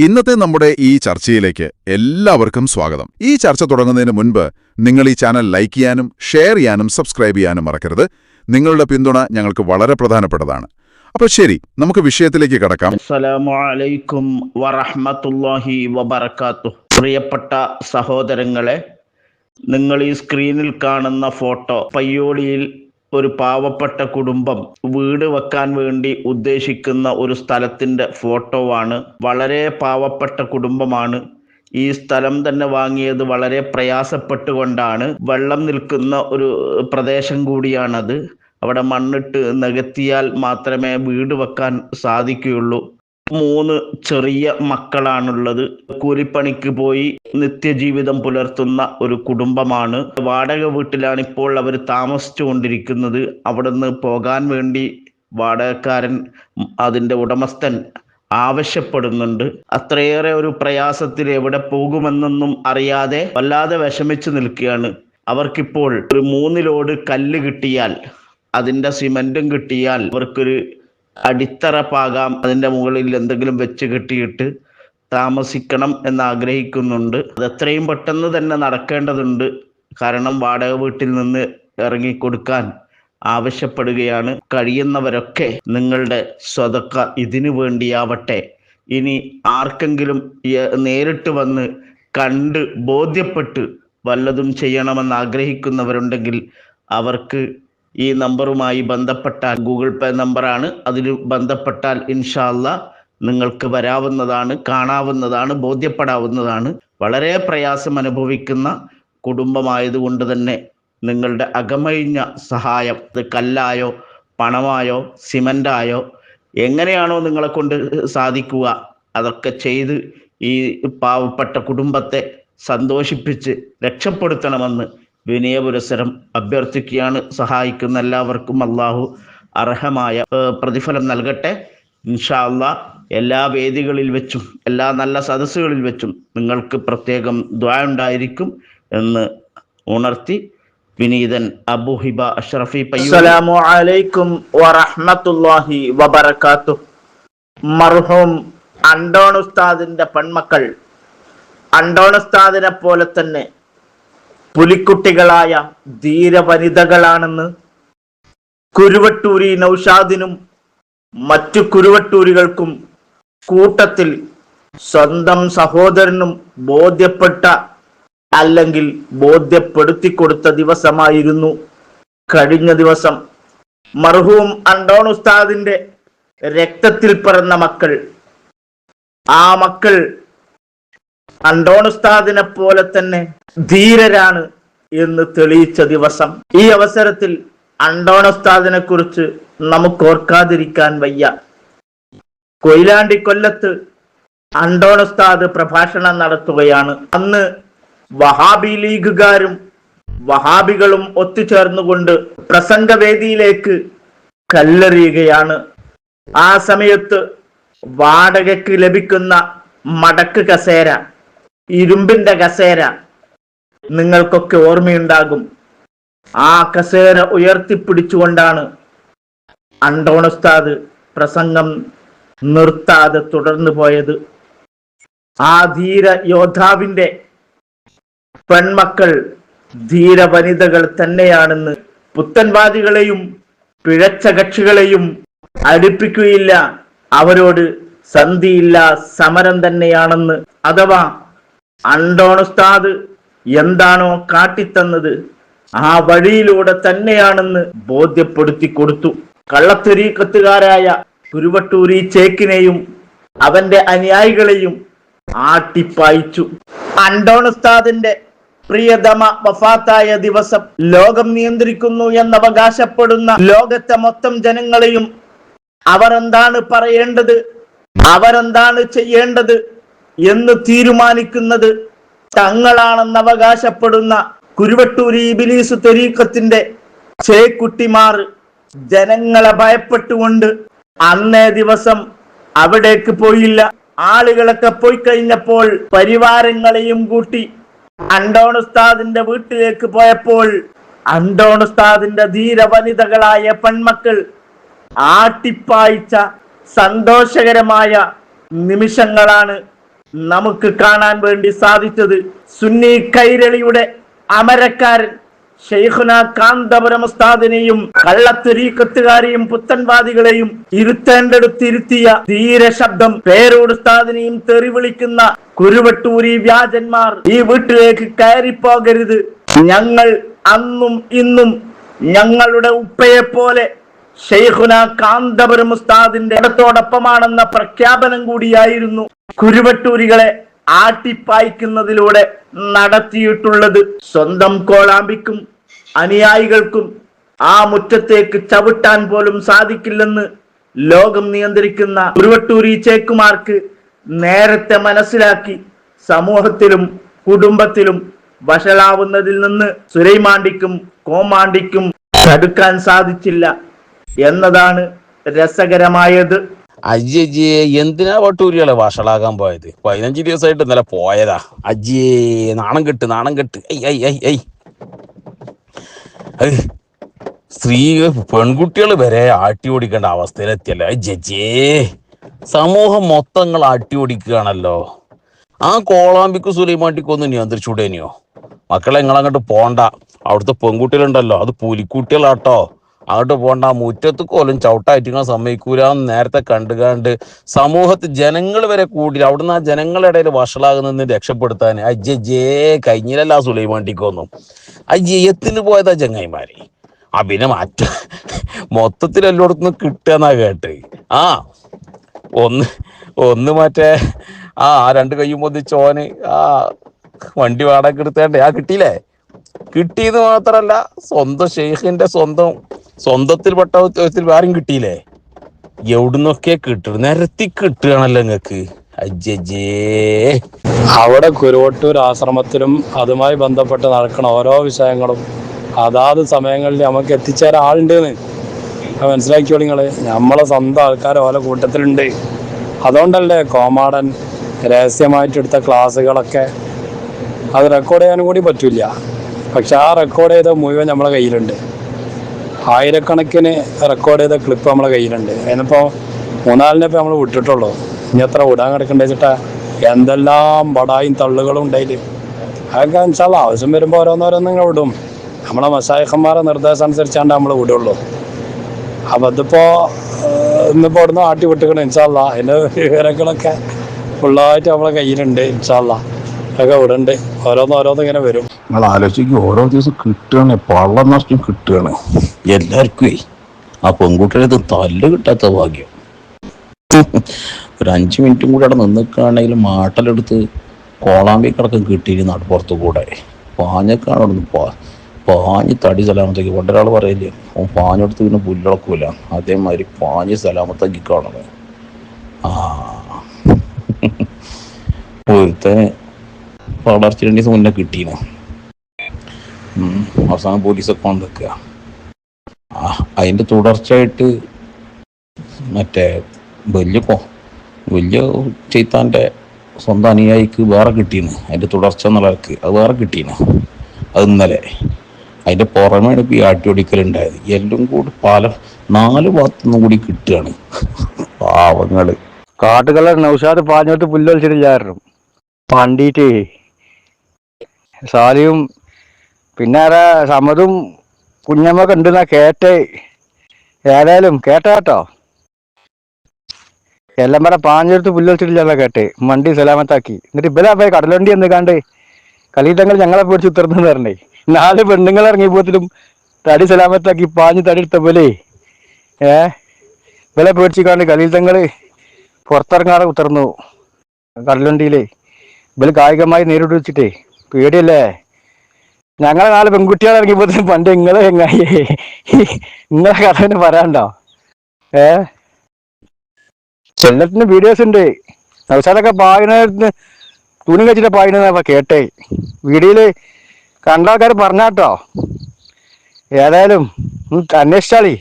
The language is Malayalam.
ഇന്നത്തെ നമ്മുടെ ഈ ചർച്ചയിലേക്ക് എല്ലാവർക്കും സ്വാഗതം. ഈ ചർച്ച തുടങ്ങുന്നതിന് മുൻപ് നിങ്ങൾ ഈ ചാനൽ ലൈക്ക് ചെയ്യാനും ഷെയർ ചെയ്യാനും സബ്സ്ക്രൈബ് ചെയ്യാനും മറക്കരുത്. നിങ്ങളുടെ പിന്തുണ ഞങ്ങൾക്ക് വളരെ പ്രധാനപ്പെട്ടതാണ്. അപ്പോൾ ശരി, നമുക്ക് വിഷയത്തിലേക്ക് കടക്കാം. അസ്സലാമു അലൈക്കും വറഹ്മത്തുള്ളാഹി വബറകാതുഹു. പ്രിയപ്പെട്ട സഹോദരങ്ങളെ, നിങ്ങൾ ഈ സ്ക്രീനിൽ കാണുന്ന ഫോട്ടോ പയ്യോളിയിൽ ഒരു പാവപ്പെട്ട കുടുംബം വീട് വെക്കാൻ വേണ്ടി ഉദ്ദേശിക്കുന്ന ഒരു സ്ഥലത്തിന്റെ ഫോട്ടോ ആണ്. വളരെ പാവപ്പെട്ട കുടുംബമാണ്. ഈ സ്ഥലം തന്നെ വാങ്ങിയത് വളരെ പ്രയാസപ്പെട്ടുകൊണ്ടാണ്. വെള്ളം നിൽക്കുന്ന ഒരു പ്രദേശം കൂടിയാണത്. അവിടെ മണ്ണിട്ട് നികത്തിയാൽ മാത്രമേ വീട് വെക്കാൻ സാധിക്കുകയുള്ളൂ. 3 ചെറിയ മക്കളാണുള്ളത്. കൂലിപ്പണിക്ക് പോയി നിത്യജീവിതം പുലർത്തുന്ന ഒരു കുടുംബമാണ്. വാടക വീട്ടിലാണ് ഇപ്പോൾ അവർ താമസിച്ചു കൊണ്ടിരിക്കുന്നത്. അവിടുന്ന് പോകാൻ വേണ്ടി വാടകക്കാരൻ, അതിൻ്റെ ഉടമസ്ഥൻ ആവശ്യപ്പെടുന്നുണ്ട്. അത്രയേറെ ഒരു പ്രയാസത്തിൽ എവിടെ പോകുമെന്നൊന്നും അറിയാതെ വല്ലാതെ വിഷമിച്ചു നിൽക്കുകയാണ്. അവർക്കിപ്പോൾ ഒരു 3 ലോഡ് കല്ല് കിട്ടിയാൽ, അതിൻ്റെ സിമന്റും കിട്ടിയാൽ അവർക്കൊരു അടിത്തറ പാകാം, അതിൻ്റെ മുകളിൽ എന്തെങ്കിലും വെച്ച് കെട്ടിയിട്ട് താമസിക്കണം എന്ന് ആഗ്രഹിക്കുന്നുണ്ട്. അത് എത്രയും പെട്ടെന്ന് തന്നെ നടക്കേണ്ടതുണ്ട്. കാരണം വാടക വീട്ടിൽ നിന്ന് ഇറങ്ങിക്കൊടുക്കാൻ ആവശ്യപ്പെടുകയാണ്. കഴിയുന്നവരൊക്കെ നിങ്ങളുടെ സ്വതക്ക ഇതിനു വേണ്ടിയാവട്ടെ. ഇനി ആർക്കെങ്കിലും നേരിട്ട് വന്ന് കണ്ട് ബോധ്യപ്പെട്ട് വല്ലതും ചെയ്യണമെന്ന് ആഗ്രഹിക്കുന്നവരുണ്ടെങ്കിൽ അവർക്ക് ഈ നമ്പറുമായി ബന്ധപ്പെട്ടാൽ, ഗൂഗിൾ പേ നമ്പറാണ്, അതിൽ ബന്ധപ്പെട്ടാൽ ഇൻഷാ അല്ലാഹ് നിങ്ങൾക്ക് വരാവുന്നതാണ്, കാണാവുന്നതാണ്, ബോധ്യപ്പെടാവുന്നതാണ്. വളരെ പ്രയാസം അനുഭവിക്കുന്ന കുടുംബമായതുകൊണ്ട് തന്നെ നിങ്ങളുടെ അകമഴിഞ്ഞ സഹായം, അത് കല്ലായോ പണമായോ സിമൻ്റായോ എങ്ങനെയാണോ നിങ്ങളെ കൊണ്ട് സാധിക്കുക അതൊക്കെ ചെയ്ത് ഈ പാവപ്പെട്ട കുടുംബത്തെ സന്തോഷിപ്പിച്ച് രക്ഷപ്പെടുത്തണമെന്ന് വിനയപുരസരം അഭ്യർത്ഥിക്കുകയാണ്. സഹായിക്കുന്ന എല്ലാവർക്കും അള്ളാഹു അർഹമായ പ്രതിഫലം നൽകട്ടെ. ഇൻഷാ അല്ലാഹ് എല്ലാ വേദികളിൽ വെച്ചും എല്ലാ നല്ല സദസ്സുകളിൽ വെച്ചും നിങ്ങൾക്ക് പ്രത്യേകം ദുആ ഉണ്ടായിരിക്കും എന്ന് ഉണർത്തി വിനീതൻ അബു ഹിബ അഷ്റഫി പയ്യൂർ. അസ്സലാമു അലൈക്കും വറഹ്മത്തുള്ളാഹി വബറകാതുഹു. മർഹൂം അണ്ടോൺ ഉസ്താദിന്റെ പെൺമക്കൾ അണ്ടോൺ ഉസ്താദിനെ പോലെ തന്നെ പുലിക്കുട്ടികളായ ധീരവനിതകളാണെന്ന് കുരുവട്ടൂരി നൗഷാദിനും മറ്റു കുരുവട്ടൂരികൾക്കും കൂട്ടത്തിൽ സ്വന്തം സഹോദരനും ബോധ്യപ്പെട്ട അല്ലെങ്കിൽ ബോധ്യപ്പെടുത്തി കൊടുത്ത ദിവസമായിരുന്നു കഴിഞ്ഞ ദിവസം. മർഹൂം അണ്ടോൺ ഉസ്താദിന്റെ രക്തത്തിൽ പിറന്ന മക്കൾ, ആ മക്കൾ അണ്ടോൺ ഉസ്താദിനെ പോലെ തന്നെ ധീരരാണ് എന്ന് തെളിയിച്ച ദിവസം. ഈ അവസരത്തിൽ അണ്ടോൺ ഉസ്താദിനെ കുറിച്ച് നമുക്ക് ഓർക്കാതിരിക്കാൻ വയ്യ. കൊയിലാണ്ടി കൊല്ലത്ത് അണ്ടോൺ ഉസ്താദ് പ്രഭാഷണം നടത്തുകയാണ്. അന്ന് വഹാബി ലീഗുകാരും വഹാബികളും ഒത്തുചേർന്നുകൊണ്ട് പ്രസംഗവേദിയിലേക്ക് കല്ലെറിയുകയാണ്. ആ സമയത്ത് വാടകയ്ക്ക് ലഭിക്കുന്ന മടക്ക് കസേര, ഇരുമ്പിന്റെ കസേര നിങ്ങൾക്കൊക്കെ ഓർമ്മയുണ്ടാകും. ആ കസേര ഉയർത്തിപ്പിടിച്ചുകൊണ്ടാണ് അണ്ടോൺ ഉസ്താദ് പ്രസംഗം നിർത്താതെ തുടർന്നു പോയത്. ആ ധീര യോദ്ധാവിന്റെ പെൺമക്കൾ ധീര വനിതകൾ തന്നെയാണെന്ന് പുത്തൻവാദികളെയും പിഴച്ച കക്ഷികളെയും അടുപ്പിക്കുകയില്ല, അവരോട് സന്ധിയില്ല, സമരം തന്നെയാണെന്ന്. അഥവാ അണ്ടോൺ ഉസ്താദ് എന്താണോ കാട്ടിത്തന്നത് ആ വഴിയിലൂടെ തന്നെയാണെന്ന് ബോധ്യപ്പെടുത്തി കൊടുത്തു. കള്ളത്തരീക്കത്തുകാരായ കുരുവട്ടൂരി ചേക്കിനെയും അവന്റെ അനുയായികളെയും ആട്ടിപ്പായിച്ചു. അണ്ടോൺ ഉസ്താദിന്റെ പ്രിയതമ വഫാത്തായ ദിവസം ലോകം നിയന്ത്രിക്കുന്നു എന്നവകാശപ്പെടുന്ന ലോകത്തെ മൊത്തം ജനങ്ങളെയും അവർ എന്താണ് പറയേണ്ടത്, അവരെന്താണ് ചെയ്യേണ്ടത് എന്ന് തീരുമാനിക്കുന്നത് തങ്ങളാണെന്ന് അവകാശപ്പെടുന്ന കുരുവട്ടൂരി ഇബ്ലീസ് തരീഖത്തിന്റെ ചേക്കുട്ടിമാർ ജനങ്ങളെ ഭയപ്പെട്ടുകൊണ്ട് അന്നേ ദിവസം അവിടേക്ക് പോയില്ല. ആളുകളൊക്കെ പോയി കഴിഞ്ഞപ്പോൾ പരിവാരങ്ങളെയും കൂട്ടി അണ്ടോൺ ഉസ്താദിന്റെ വീട്ടിലേക്ക് പോയപ്പോൾ അണ്ടോൺ ഉസ്താദിന്റെ ധീര വനിതകളായ പെൺമക്കൾ ആട്ടിപ്പായിച്ച സന്തോഷകരമായ നിമിഷങ്ങളാണ് നമുക്ക് കാണാൻ വേണ്ടി സാധിച്ചത് സുന്നി കൈരളിയുടെ അമരക്കാരൻ ശൈഖുന കാന്തപുരം ഉസ്താദിനെയും കള്ളത്തൊരീക്കത്തുകാരെയും പുത്തൻവാദികളെയും ഇരുത്തേണ്ടടുത്തിരുത്തിയ ധീര ശബ്ദം പേരോട് ഉസ്താദിനെയും തെറി വിളിക്കുന്ന കുരുവട്ടൂരി വ്യാജന്മാർ ഈ വീട്ടിലേക്ക് കയറിപ്പോകരുത്. ഞങ്ങൾ അന്നും ഇന്നും ഞങ്ങളുടെ ഉപ്പയെ പോലെ ശൈഖുന കാന്തപുരം ഉസ്താദിന്റെ ഇടത്തോടൊപ്പമാണെന്ന പ്രഖ്യാപനം കൂടിയായിരുന്നു കുരുവട്ടൂരികളെ ആട്ടിപ്പായിക്കുന്നതിലൂടെ നടത്തിയിട്ടുള്ളത്. സ്വന്തം കോളാമ്പിക്കും അനുയായികൾക്കും ആ മുറ്റത്തേക്ക് ചവിട്ടാൻ പോലും സാധിക്കില്ലെന്ന് ലോകം നിയന്ത്രിക്കുന്ന കുരുവട്ടൂരി ചേക്കുമാർക്ക് നേരത്തെ മനസ്സിലാക്കി സമൂഹത്തിലും കുടുംബത്തിലും വഷളാവുന്നതിൽ നിന്ന് സുലൈമാണ്ടിക്കും കോമാണ്ടിക്കും തടുക്കാൻ സാധിച്ചില്ല എന്നതാണ് രസകരമായത്. അജ്ജേ എന്തിനാ വട്ടൂരികളെ വഷളാകാൻ പോയത്? 15 ദിവസമായിട്ട് ഇന്നലെ പോയതാ. അജ്ജേ നാണം കെട്ട് സ്ത്രീ പെൺകുട്ടികൾ വരെ ആട്ടി ഓടിക്കേണ്ട അവസ്ഥയിലെത്തിയല്ലോ. അജ്ജേ സമൂഹം മൊത്തങ്ങൾ ആട്ടി ഓടിക്കുകയാണല്ലോ. ആ കോളാമ്പിക്കും സുലൈമാണ്ടിക്കും ഒന്ന് നിയന്ത്രിച്ചൂടേനിയോ? മക്കളെ നിങ്ങളങ്ങോട്ട് പോണ്ട, അവിടുത്തെ പെൺകുട്ടികളുണ്ടല്ലോ അത് പുലിക്കുട്ടികളാട്ടോ, അങ്ങോട്ട് പോണ്ട, മുറ്റത്ത് കോലും ചവിട്ടായിട്ട് നിങ്ങൾ സമ്മതിക്കൂലെന്ന് നേരത്തെ കണ്ടുകാണ്ട് സമൂഹത്തിൽ ജനങ്ങൾ വരെ കൂടി അവിടുന്ന് ആ ജനങ്ങളുടെ ഇടയിൽ വഷളാകുന്നതിന് രക്ഷപ്പെടുത്താൻ അജ്ജേ കഴിഞ്ഞില്ലല്ല സുലൈമാണ്ടിക്കൊന്നും. അജ്ജയത്തിന് പോയതാ ചങ്ങായിമാര്. പിന്നെ മൊത്തത്തിൽ എല്ലായിടത്തുനിന്ന് കിട്ടുകയെന്നാ കേട്ട്. ഒന്ന് മറ്റേ 2 കയ്യും പൊതിച്ചോന് വണ്ടി വാടക എടുത്തേണ്ടേ കിട്ടിയില്ലേ? കിട്ടിയെന്ന് മാത്രല്ല സ്വന്തം ഷെയ്ഖിന്റെ സ്വന്തത്തിൽപ്പെട്ട ആരും കിട്ടിയില്ലേ? എവിടുന്നൊക്കെ കിട്ടും, നിരത്തി കിട്ടുകയാണല്ലോ നിങ്ങക്ക്. അജ്ജേ അവിടെ കുരുവട്ടൂർ ആശ്രമത്തിലും അതുമായി ബന്ധപ്പെട്ട് നടക്കുന്ന ഓരോ വിഷയങ്ങളും അതാത് സമയങ്ങളിൽ നമുക്ക് എത്തിച്ചേരാൻ ആളുണ്ടെന്ന് മനസ്സിലാക്കിയോളൂ നിങ്ങള്. നമ്മളെ സ്വന്തം ആൾക്കാർ ഓരോ കൂട്ടത്തിലുണ്ട്. അതുകൊണ്ടല്ലേ കോമാടൻ രഹസ്യമായിട്ടെടുത്ത ക്ലാസ്സുകളൊക്കെ അത് റെക്കോർഡ് ചെയ്യാനും കൂടി പറ്റില്ല. പക്ഷെ ആ റെക്കോർഡ് ചെയ്ത മുഴുവൻ നമ്മളെ കയ്യിലുണ്ട്. ആയിരക്കണക്കിന് റെക്കോർഡ് ചെയ്ത ക്ലിപ്പ് നമ്മളെ കയ്യിലുണ്ട്. അതിനിപ്പോൾ 3-4 ഇപ്പോൾ നമ്മൾ വിട്ടിട്ടുള്ളൂ. ഇനി എത്ര വിടാൻ കിടക്കണ്ടെന്ന് വെച്ചിട്ടാ എന്തെല്ലാം ബടായും തള്ളുകളും ഉണ്ടായില്ല. അതൊക്കെ വെച്ചാൽ ആവശ്യം വരുമ്പോൾ ഓരോന്നോരോന്നിങ്ങനെ വിടും. നമ്മളെ മശായിഖന്മാരെ നിർദ്ദേശം അനുസരിച്ചാണ്ട് നമ്മൾ വിടുള്ളൂ. അപ്പം അതിപ്പോൾ ഇന്നിപ്പോൾ അവിടുന്ന് ആട്ടി വിട്ടുക്കണം. ഇൻഷാല്ലാ അതിൻ്റെ വിവരങ്ങളൊക്കെ ഫുള്ളായിട്ട് നമ്മളെ കയ്യിലുണ്ട്. ഇൻഷാല്ലാ ഒക്കെ വിടണ്ട്. ഓരോന്നോരോന്ന് ഇങ്ങനെ വരും. നിങ്ങൾ ആലോചിക്കും, ഓരോ ദിവസം കിട്ടുകയാണ്, പള്ളം നഷ്ടം കിട്ടുകയാണ് എല്ലാവർക്കും. ആ പെൺകുട്ടിയുടെ തല്ല് കിട്ടാത്ത ഭാഗ്യം. ഒരു 5 മിനിറ്റും കൂടെ അവിടെ നിന്നിക്കുകയാണെങ്കിൽ മാട്ടലെടുത്ത് കോളാമ്പി കിടക്കം കിട്ടിയിട്ട് നടുപ്പുറത്ത് കൂടെ പാഞ്ഞൊക്കെയാണ് അവിടെ നിന്ന് പാഞ്ഞ് തടി സലാമത്തേക്ക്. പണ്ടൊരാൾ പറയില്ലേ, പാഞ്ഞെടുത്ത് പിന്നെ പുല്ലിളക്കൂല, അതേമാതിരി പാഞ്ഞ് സലാമത്തേക്ക് കാണുന്നത്. ഒരുത്തന് വളർച്ച 2 ദിവസം മുന്നേ കിട്ടീന്. അവസാനം പോലീസൊക്കെ വന്ന് നിൽക്കുക. അതിൻ്റെ തുടർച്ചയായിട്ട് മറ്റേ വലിയ ചെയ്ത്താൻ്റെ സ്വന്തം അനുയായിക്ക് വേറെ കിട്ടീന്. അതിൻ്റെ തുടർച്ച എന്നുള്ളവർക്ക് അത് വേറെ കിട്ടീന്. അത് ഇന്നലെ അതിൻ്റെ പുറമേയാണ് ഇപ്പോൾ ഈ ആട്ടിയൊടിക്കലുണ്ടായത്. എല്ലാം കൂടി 4 ഭാഗത്തുനിന്നും കൂടി കിട്ടുകയാണ്. പാവങ്ങള് കാട്ടുകളർ നൗഷാദ് പാഞ്ഞോട്ട് പുല്ലൊളിച്ചിട്ടില്ലായിരുന്നു പണ്ടീറ്റ് സാലിയും പിന്നെ ആരാ സമതും കുഞ്ഞമ്മൊക്കെ ഉണ്ടെന്നാ കേട്ടേ. ഏതായാലും കേട്ടോ എല്ലാം പറ പാഞ്ഞെടുത്ത് പുല്ലൊളിച്ചിട്ടില്ല കേട്ടെ. മണ്ടി സലാമത്താക്കി. എന്നിട്ട് ഇവരാ പോയി കടലണ്ടി എന്ന് കാണ്ട് കളീതങ്ങൾ ഞങ്ങളെ പേടിച്ച് ഉത്തർന്നു തരണേ. 4 പെണ്ണുങ്ങൾ ഇറങ്ങിയപ്പോത്തിലും തടി സലാമത്താക്കി പാഞ്ഞ് തടി എടുത്ത പോലെ ഇവരെ പേടിച്ച് കാണ്ട് കളീതങ്ങള് പുറത്തിറങ്ങാതെ ഉത്തർന്നു കടലണ്ടിയിലെ. ഇവര് കായികമായി നേരിട്ട് വെച്ചിട്ടേ പേടിയല്ലേ. ഞങ്ങളെ 4 പെൺകുട്ടികൾ ഇറങ്ങിയപ്പോത്തിന് പണ്ട് നിങ്ങളെ കഥ തന്നെ പറയാണ്ടോ? എല്ലാത്തിനും വീഡിയോസ് ഉണ്ട്. നൗഷാദൊക്കെ പായന തുണി വെച്ചിട്ട് പായന കേട്ടേ. വീഡിയോയില് കണ്ട ആൾക്കാർ പറഞ്ഞാട്ടോ. ഏതായാലും അന്വേഷിച്ചാളി.